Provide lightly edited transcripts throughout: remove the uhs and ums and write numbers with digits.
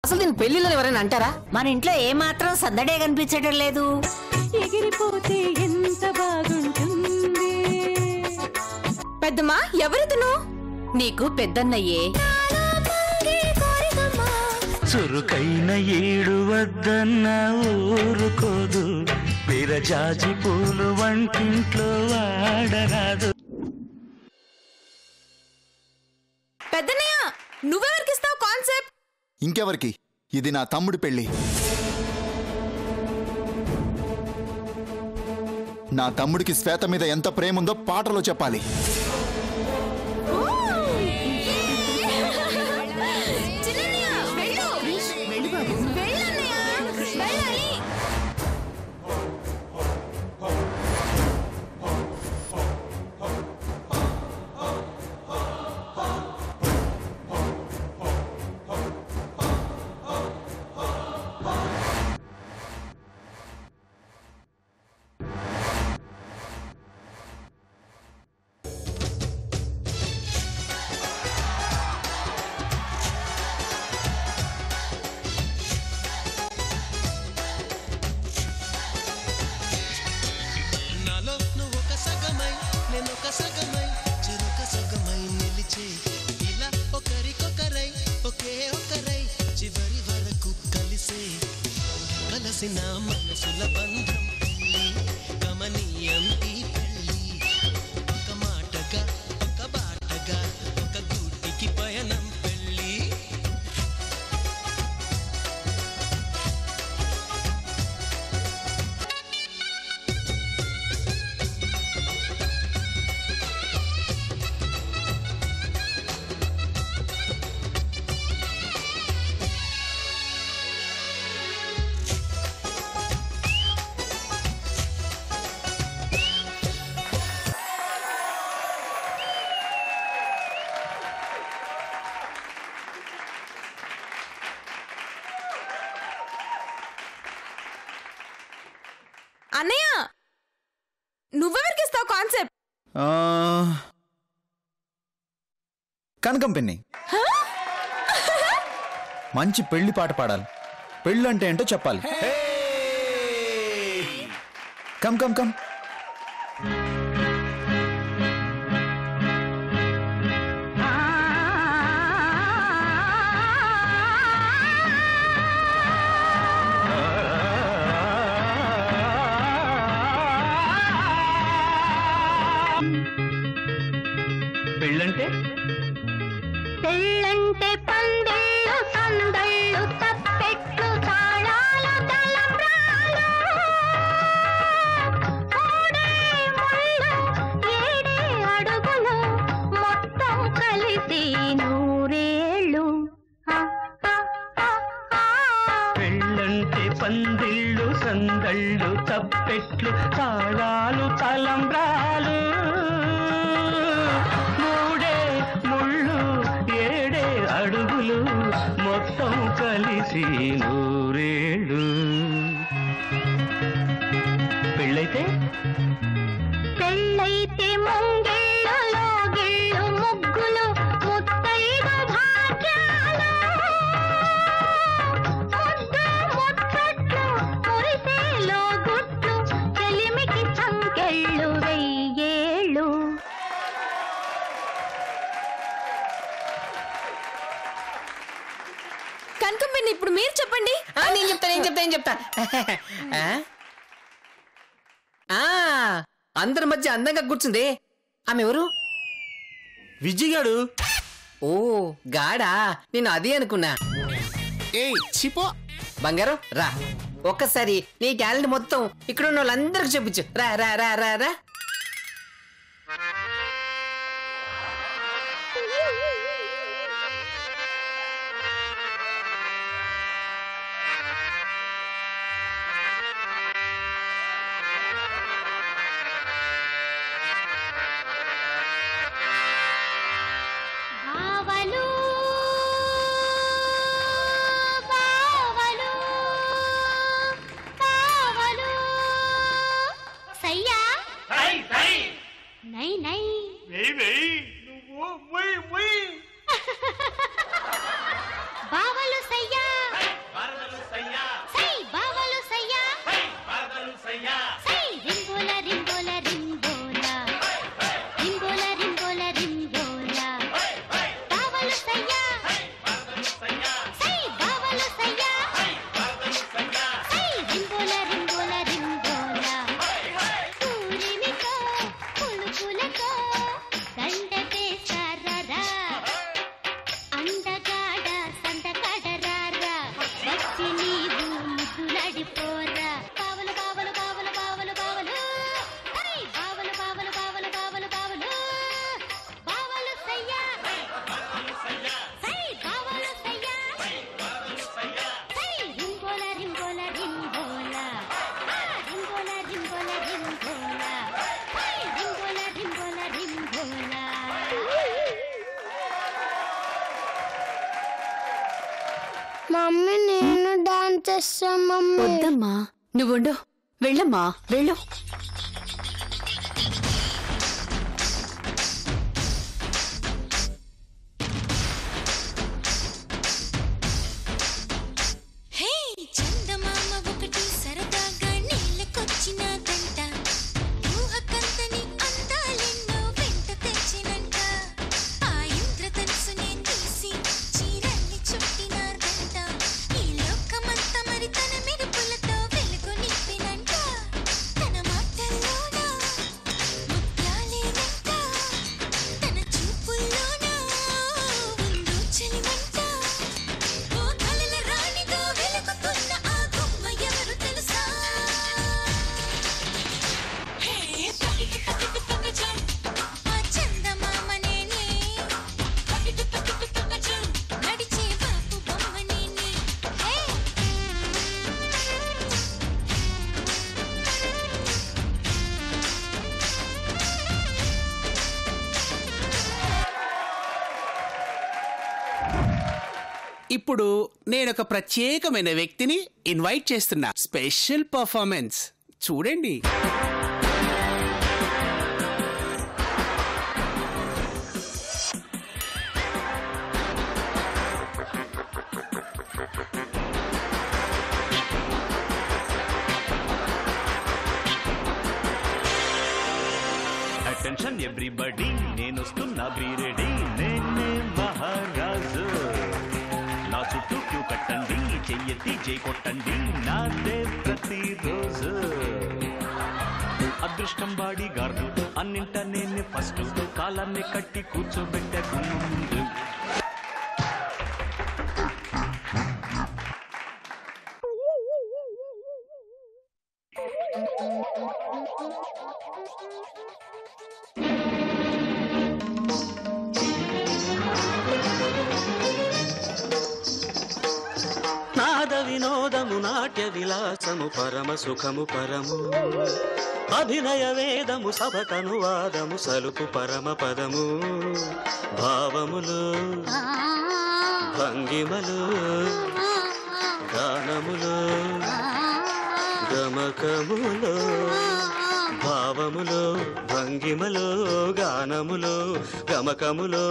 అసలు దీని పెళ్లిలో ఎవరైనా అంటారా? మన ఇంట్లో ఏమాత్రం సందడే కనిపించడం లేదు. ఎగిరిపోతే ఎంత బాగుంటుంది. పెద్దమ్మా ఎవరితను? నీకు పెద్దన్నయ్యే. చురుకైన ఏడు వద్దన్న ఊరుకోదు, విరజాజి పూలు వంటింట్లో వాడరాదు. పెద్దన్నయ్య నువ్వెవరికి ఇస్తావు కాన్సెప్ట్? ఇంకెవరికి? ఇది నా తమ్ముడి పెళ్లి. నా తమ్ముడికి శ్వేత మీద ఎంత ప్రేమ ఉందో పాటలో చెప్పాలి. మనసుల బంధం గమనీయం ఈ పెళ్లి, ఒక మాటగా ఒక బాటగా ఒక గూటికి పయనం పెళ్లి. అన్నయ్య నువ్వెవరికి ఇస్తావు కాన్సెప్ట్? కనకం పిన్ని మంచి పెళ్లి పాట పాడాలి. పెళ్ళి అంటే ఏంటో చెప్పాలి. Come come come. పెళ్ళంటే పెళ్ళంటే పందిళ్ళు సందళ్ళు తప్పెట్లు తాళాలు తలంబ్రాలు మూడే ముళ్ళు ఏడే అడుగులు మొత్తం కలిసి నూరేళ్ళు. పెళ్ళంటే పందిళ్ళు సందళ్ళు తప్పెట్లు తాళాలు తలంబ్రాలు అడుగులు మొత్తం కలిసి నూరేళ్ళు. పెళ్ళైతే పెళ్ళైతే ముంగిళ్ళు లోగిళ్ళు ముగ్గులు ముత్తైదు భాగ్యాలు ముద్దు ముచ్చట్లు మురిసే లోగుట్లు చెలిమికి సంకెళ్ళు వెయ్యేళ్ళు. కనకంపిన్ని ఇప్పుడు మీరు చెప్పండి. నేను చెప్తా అందరి మధ్య అందంగా కూర్చుంది ఆమె ఎవరు? విజయ్ గాడు. ఓ గాడా, నేను అదే అనుకున్నా. చిపో బంగారం రా, ఒక్కసారి నీ టాలెంట్ మొత్తం ఇక్కడ ఉన్న వాళ్ళందరికి చూపించు. రా రా రా రా రా. సయ్యా మమ్మీ నేను డాన్స్ చేస్తా మమ్మీ. వద్దమ్మా నువ్వుండు, వెళ్ళమ్మా వెళ్ళు. హే చందమామ ఒకటి సరదాగా నీళ్ళకొచ్చినదంట, ఊహకందని అందాలెన్నో వెంట తెచ్చినంట, ఆ ఇంద్రధనుసునే తీసి చీరల్ని చుట్టినారంట, ఈ లోకమంతా మరి తన మెరుపులతో వెలుగు నింపినంట, తన మాటల్లోన ముత్యాలేనంట, తన చూపుల్లోన ఉందో చలిమంట, ఓ కలల రాణిగా వెలుగుతున్న ఆ గుమ్మ ఎవరు తెలుసా? హే పకిటి పకిటి పకచం, ఆ చందమామ నేనే, పకిటి పకిటి పకచం, నడిచే బాపు బొమ్మ నేనే. హే ఇప్పుడు నేను ఒక ప్రత్యేకమైన వ్యక్తిని ఇన్వైట్ చేస్తున్నా. స్పెషల్ పర్ఫార్మెన్స్ చూడండి. అటెన్షన్ ఎవ్రీబడి, నేనొస్తున్నా బీ రెడీ, నేనే మహారాజు. నా చుట్టూ క్యూ కట్టండి, చెయ్యెత్తి జై కొట్టండి, నాదే ప్రతిరోజు. అదృష్టం బాడీ గార్డు, అన్నింట నేనే ఫస్ట్, కాలాన్ని కట్టి కూర్చోబెట్టే ముందు. నాద వినోదము నాట్య విలాసము పరమ సుఖము పరము, అభినయ వేదము సభకనువాదము సలుపు పరమ పదము, భావములు భంగిమలు గానములు గమకములు, భావములు భంగిమలు గానములు గమకములు,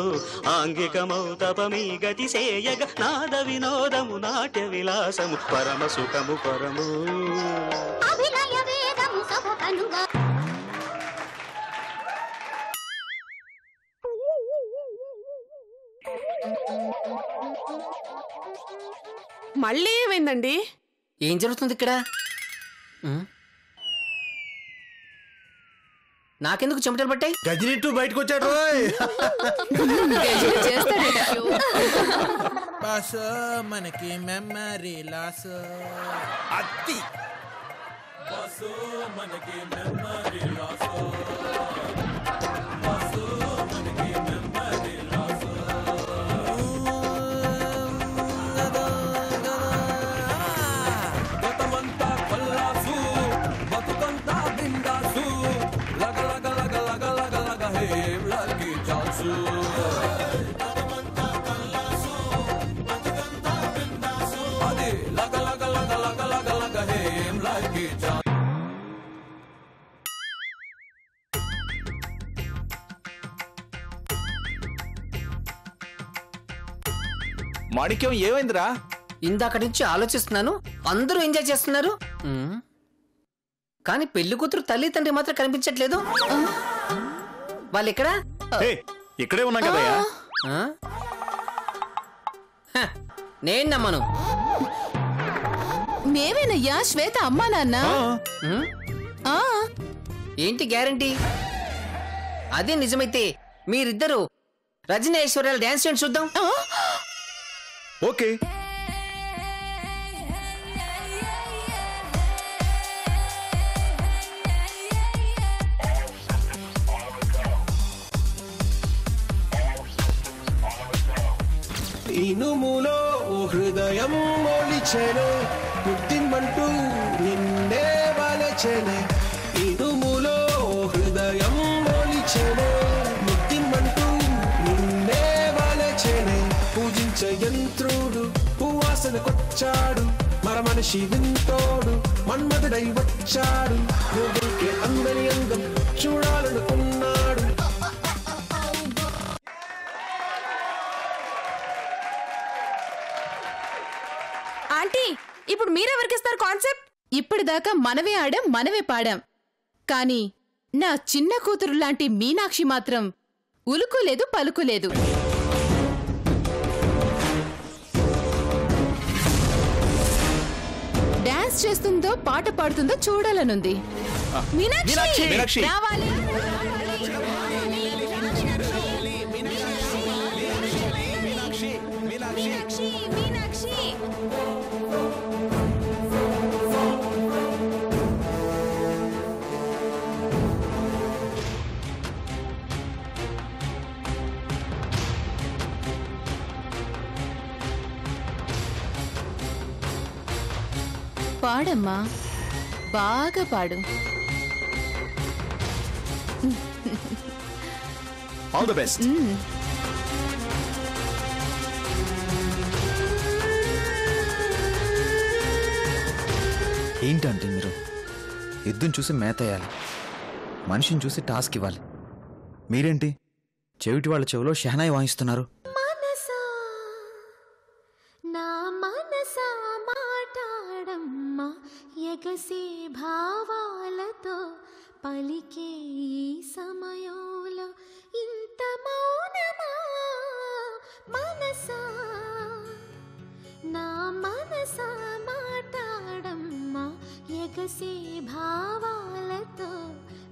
ఆంగికమౌ తపమీ గతి సేయగ, నాద వినోదము నాట్య విలాసము పరమ సుఖము పరము, అభినయ వేదము సభకనుగా మళ్ళీ ఏమైందండి? ఏం జరుగుతుంది ఇక్కడ? నాకెందుకు చెమటలు పట్టాయి? గజనిట్టు బయటకు వచ్చాడు. బాస్ మనకి మెమరీ లాస్. అత్తి బాసు మనకి మెమరీ లాస్. బాసు మనకి మెమరీ లాస్. గతమంతా కల్లాసు, బతుకంతా బిందాసు, లగ లగ లగ లగ లగ లగ హే లగి జాసు. అది లగ లగ లగ లగ లగ లగ హే లగి జాసు. మాణిక్యం ఏమైందిరా? ఇందాక నుంచి ఆలోచిస్తున్నాను, అందరూ ఎంజాయ్ చేస్తున్నారు, కానీ పెళ్లి కూతురు తల్లి తండ్రి మాత్రం కనిపించట్లేదు. వాళ్ళు ఎక్కడా? ఇక్కడే ఉన్నా కదయ్యా. నేను నమ్మను. మేమేనయ్యా శ్వేత అమ్మా నాన్న. ఏంటి గ్యారంటీ? అదే నిజమైతే మీరిద్దరు రజనీ ఐశ్వర్యాలు డాన్స్ చేయండి చూద్దాం. ఓకే. ఇనుములో హృదయం మొలిచెనే, పుట్టిమంటూ నిన్నే వలచెనే. ఇనుములో హృదయం మొలిచెనే, ముట్టిమంటూ నిన్నే వలచెనే. పూజించ యంత్రుడు వాసన కొత్త వచ్చాడు మర మనిషి వింతోడు మన్మధుడై వచ్చాడు నువ్వుకే అందరి అందం చూడాలనుకున్నాడు. ఆంటీ ఇప్పుడు మీరెవరికిస్తారు కాన్సెప్ట్? ఇప్పటిదాకా మనవే ఆడాం, మనవే పాడాం. కానీ నా చిన్న కూతురు లాంటి మీనాక్షి మాత్రం ఉలుకులేదు, పలుకులేదు. డాన్స్ చేస్తుందో పాట పాడుతుందో చూడాలనుంది. మీనాక్షి రావాలి. పాడమ్మా, బాగా పాడు. All the best. ఏంటంటే మీరు ఎద్దుని చూసి మేతేయాలి, మనిషిని చూసి టాస్క్ ఇవ్వాలి. మీరేంటి చెవిటి వాళ్ళ చెవిలో షహనాయి వాయిస్తున్నారు? నా మనసా మాటాడమ్మా ఎగసే భావాలతో పలికే ఈ సమయంలో ఇంత మౌనమా మనసా. నా మనసా మాటాడమ్మా ఎగసే భావాలతో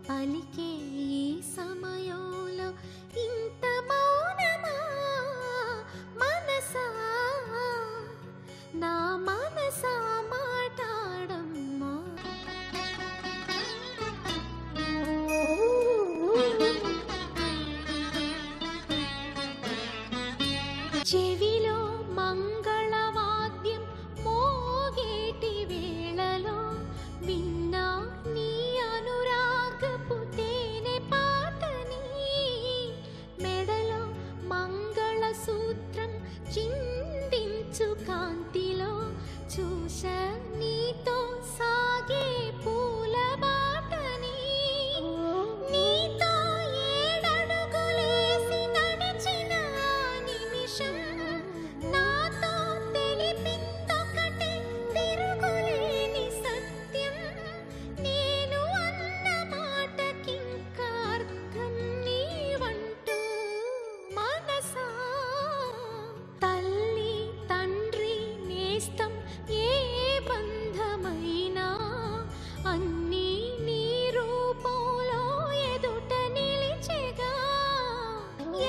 పలికే ఈ సమయంలో ఇంత మౌనమా మనసా. నా మనసా మాటాడమ్మా. చెవిలో మంగళవాద్యం మోగేటి వేళలో విన్నా నీ అనురాగపు తేనె పాటని. మెడలో మంగళసూత్రం చిందించు కాంతిలో చూశ నీతో సాగే పూల బాటని. నీతో ఏడడుగులేసి నడిచిన నిమిషం నాతో తెలిపిందొకటే తిరుగులేని సత్యం. నేను అన్న మాటకింక అర్థం నీవంటూ మనసా. తల్లి తండ్రి నేస్తం ఏ బంధమైనా అన్నీ నీ రూపంలో ఎదుట నిలిచెగా.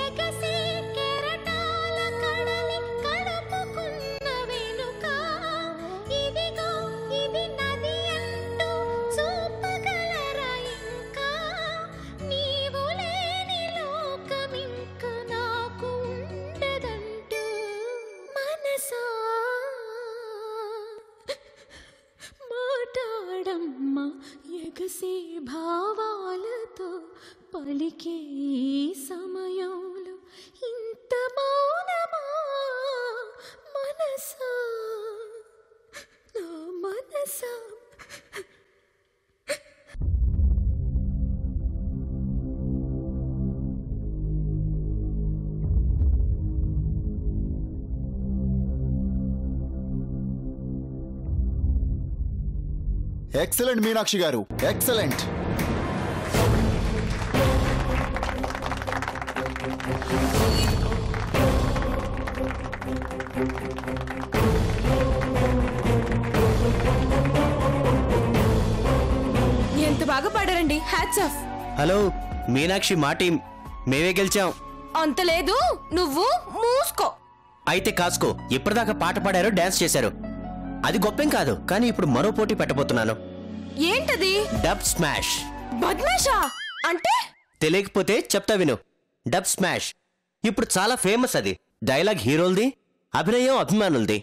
ఎగసే కెరటాల కడలి కలుపుకున్న వెనుక ఇదిగో ఇది నది అంటూ చూపగలరా ఇంకా. నీవు లేని లోకమింక నాకు ఉండదంటూ మనసా. మాటాడమ్మా ఎగసే భావాలతో పలికే ఈ సమయంలో ఇంత మౌనమా మనసా. నా మనసా. ఎక్సలెంట్ మీనాక్షి గారు, ఎక్సలెంట్. ఎంత బాగా పాడారండి, హ్యాట్స్ ఆఫ్. హలో మీనాక్షి, మా టీం మేమే గెలిచాం. అంత లేదు, నువ్వు మూసుకో. అయితే కాసుకో. ఇప్పటిదాకా పాట పాడారు, డాన్స్ చేశారు, అది గొప్పేం కాదు. కానీ ఇప్పుడు మరో పోటీ పెట్టబోతున్నాను. ఏంటది? Dub smash. బద్మాషా అంటే? తెలియకపోతే చెప్తా విను. డబ్ స్మాష్ ఇప్పుడు చాలా ఫేమస్. అది డైలాగ్ హీరోల్ది, అభినయం అభిమానులది.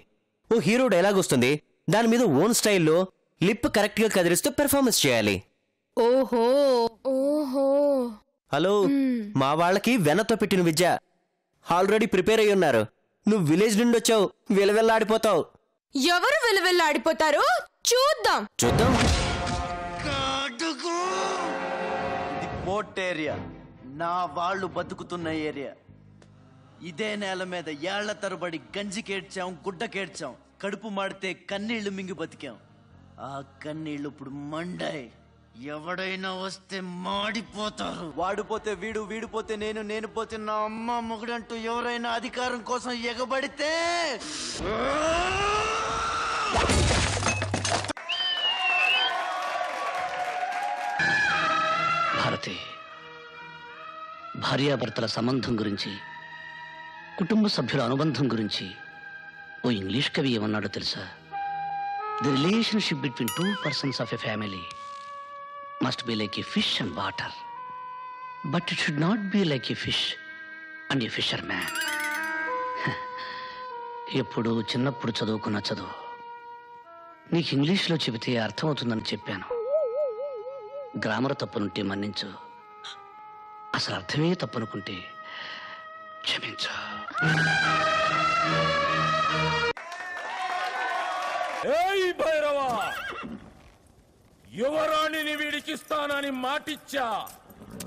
ఓ హీరో డైలాగ్ వస్తుంది, దాని మీద ఓన్ స్టైల్లో లిప్ కరెక్ట్ గా కదిలిస్తూ పెర్ఫార్మెన్స్ చేయాలి. ఓహో ఓహో. హలో, మా వాళ్ళకి వెనతో పెట్టిన విద్య. ఆల్రెడీ ప్రిపేర్ అయ్యి ఉన్నారు. నువ్వు విలేజ్ నుండి వచ్చావు, విలవెల్లాడిపోతావు. ఎవరు వెలువెల్లాడిపోతారో చూద్దాం. చూద్దాం. ఇది పోర్ట్ ఏరియా, నా వాళ్ళు బతుకుతున్న ఏరియా. ఇదే నేల మీద ఏళ్ల తరబడి గంజికేడ్చాం, గుడ్డకేడ్చాం, కడుపు మాడితే కన్నీళ్లు మింగి బతికాం. ఆ కన్నీళ్లు ఇప్పుడు మండాయి. ఎవడైనా వస్తే మాడిపోతారు. వాడిపోతే వీడు, వీడిపోతే నేను, నేను పోతే నా అమ్మ మొగుడంటూ ఎవరైనా అధికారం కోసం ఎగబడితే భారతి, భార్యాభర్తల సంబంధం గురించి, కుటుంబ సభ్యుల అనుబంధం గురించి ఓ ఇంగ్లీష్ కవి ఏమన్నాడో తెలుసా? The relationship between two persons of a family must be like a fish and water, but it should not be like a fish and a fissure man. ఎప్పుడు చిన్నప్పుడు చదువుకున్న చదువు నీకు ఇంగ్లీష్లో చెబితే అర్థమవుతుందని చెప్పాను. గ్రామర్ తప్పునుంటే మన్నించు, అసలు అర్థమే తప్పనుకుంటే క్షమించు. ఏయ్ భైరవా, యువరాణిని వీడికిస్తానని మాటిచ్చా.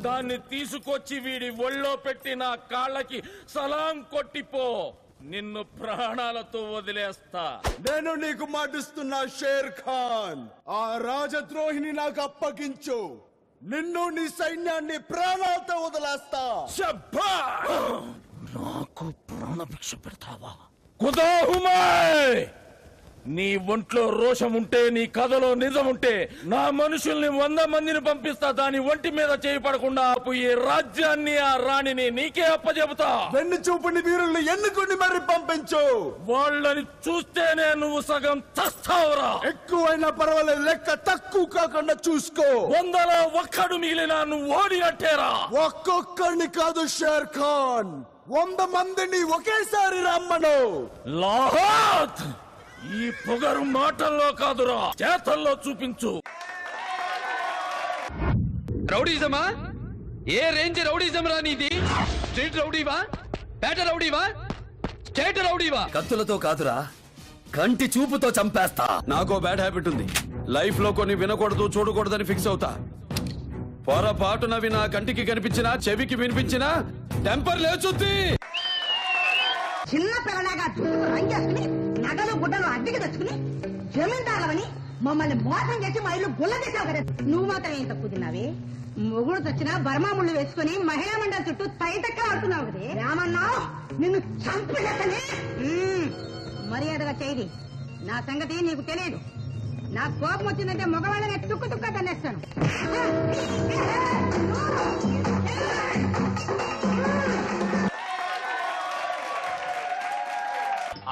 దాన్ని తీసుకొచ్చి వీడి ఒళ్ళో పెట్టి నా కాళ్ళకి సలాం కొట్టిపో, నిన్ను ప్రాణాలతో వదిలేస్తా. నేను నీకు మాటిస్తున్నా షేర్ ఖాన్, ఆ రాజద్రోహిని నాకు అప్పగించు. నిన్ను నీ సైన్యాన్ని ప్రాణాలతో వదిలేస్తా. నాకు ప్రాణభిక్ష పెడతావా? కుదాహుమాయ్, నీ ఒంట్లో రోషం ఉంటే, నీ కథలో నిజం ఉంటే, నా మనుషుల్ని 100 మందిని పంపిస్తా. దాని ఒంటి మీద చేయపడకుండా ఆపు. ఈ రాజ్యాన్ని, ఆ రాణిని నీకే అప్పచెబుతా. వెన్ను చూపుని వీరుల్ని ఎన్నుకొని మరి పంపించు. వాళ్ళని చూస్తేనే నువ్వు సగం చస్తావురా. ఎక్కువైనా పర్వాలేదు, లెక్క తక్కువ కాకుండా చూసుకో. 100లో ఒక్కడు మిగిలినా నువ్వు ఓడినట్టేరా. ఒక్కొక్కడిని కాదు షేర్ ఖాన్, 100 మందిని ఒకేసారి రమ్మను. లాహోత్, ఈ పొగరు మాటల్లో కాదురా, చేతల్లో చూపించు. రౌడీజమా? ఏ రేంజ్ రౌడీజం రా నీది? స్ట్రీట్ రౌడీవా, పేట రౌడీవా, స్టేట్ రౌడీవా? కత్తులతో కాదురా, కంటి చూపుతో చంపేస్తా. నాకో బ్యాడ్ హ్యాబిట్ ఉంది. లైఫ్ లో కొన్ని వినకూడదు, చూడకూడదని ఫిక్స్ అవుతా. పొరపాటునవి నా కంటికి కనిపించినా, చెవికి వినిపించినా టెంపర్ లేచుద్ది. చిన్న పిల్లలాగా జుట్టుకు రంగేసుకుని, నగలు గుడ్డలు అద్దెకి తెచ్చుకుని, జమీందారులని మమ్మల్ని మోసం చేసి మా ఇల్లు గుల్ల చేసావు కదా. నువ్వు మాత్రం ఏం తక్కువ తిన్నావే? మొగుడు తెచ్చిన బర్మా ముళ్ళు వేసుకుని మహిళా మండలి చుట్టూ తైతక్కలు ఆడుతున్నావు కదే. రామన్నావు, నిన్ను చంపేసని. మర్యాదగా చేయి, నా సంగతి నీకు తెలియదు. నా కోపం వచ్చిందంటే మగవాళ్ళని తుక్కు తుక్క తన్నేస్తాను.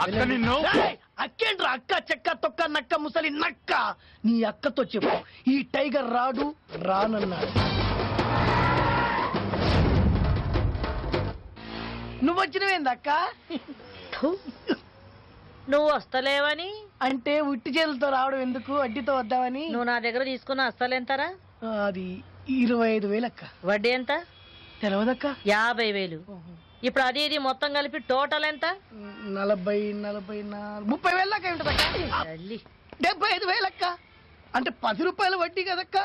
అక్క నిన్ను అక్కేంట్రా? అక్క చెక్క తొక్క నక్క ముసలి నక్క. నీ అక్కతో చెప్పు, ఈ టైగర్ రాడు, రానన్నాడు. నువ్వు వచ్చినవేంది అక్క? నువ్వు వస్తలేవని అంటే ఉట్టి చేతులతో రావడం ఎందుకు, అడ్డితో వద్దామని. నువ్వు నా దగ్గర తీసుకున్న అస్సలెంతరా? అది 25,000 అక్క. వడ్డీ ఎంత? తెలియదక్క. 50,000. ఇప్పుడు అది ఇది మొత్తం కలిపి టోటల్ ఎంత? 30,000 దాకా ఉంటదక్క. 75,000 అక్క. అంటే 10 రూపాయల వడ్డీ కదక్క,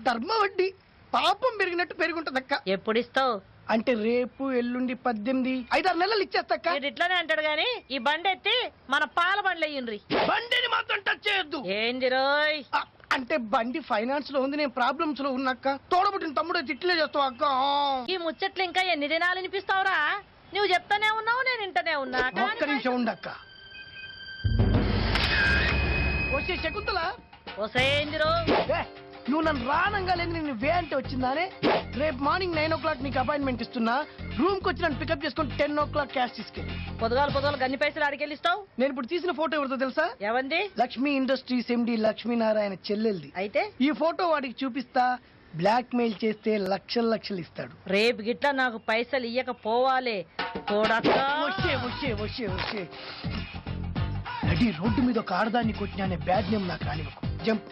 ధర్మ వడ్డీ. పాపం పెరిగినట్టు పెరుగుంటదక్క. ఎప్పుడు ఇస్తావు? అంటే రేపు, ఎల్లుండి 18, 5-6 నెలలు ఇచ్చేస్తాక్క. ఇట్లానే అంటాడు గాని ఈ బండి ఎత్తి మన పాల బండ్లు అయ్యిండ్రి. బండిని మాత్రం టచ్ చేయొద్దు. ఏంది రోయ్? అంటే బండి ఫైనాన్స్ లో ఉంది, నేను ప్రాబ్లమ్స్ లో ఉన్నాక్క. తోడబుట్టిన తమ్ముడు తిట్లే చేస్తావు అక్క. ఈ ముచ్చట్లు ఇంకా ఎన్ని దినాలు వినిపిస్తావురా? నువ్వు చెప్తానే ఉన్నావు, నేను ఇంటనే ఉన్నా. ఒక్క నిమిషం ఉండక్క. వచ్చే శకుంతల, నువ్వు నన్ను రానంగా లేదు, నేను వే అంటే వచ్చిందానే. రేపు మార్నింగ్ 9 o'clock నీకు అపాయింట్మెంట్ ఇస్తున్నా. రూమ్ కి వచ్చి నన్ను పికప్ చేసుకుని 10 o'clock క్యాష్ తీసుకెళ్ళి. పొద్దుగాలు గన్ని పైసలు అడిగెళ్ళిస్తావు? నేను ఇప్పుడు తీసిన ఫోటో ఎవరితో తెలుసా? ఎవంది? లక్ష్మీ ఇండస్ట్రీస్ MD లక్ష్మీనారాయణ చెల్లెల్ది. అయితే ఈ ఫోటో వాడికి చూపిస్తా, బ్లాక్ మెయిల్ చేస్తే లక్షలు ఇస్తాడు. రేపు గిట్లా నాకు పైసలు ఇయ్యకపోవాలే. వచ్చే నడి రోడ్డు మీద ఒక ఆడదాన్ని కొట్టినా అనే బ్యాడ్ నేమ్ నాకు రానివ్వకు. జంప్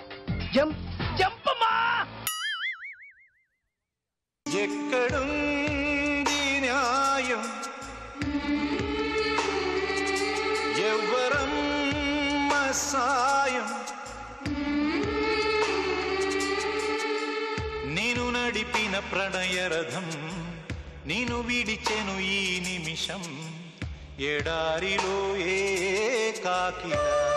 జంప్ జంప్ అమ్మా. ఎక్కడుంది న్యాయం, ఎవ్వరమ్మ సాయం నేను నడిపిన ప్రణయరథం నేను విడిచెను ఈ నిమిషం ఎడారిలో ఏ కాకిలా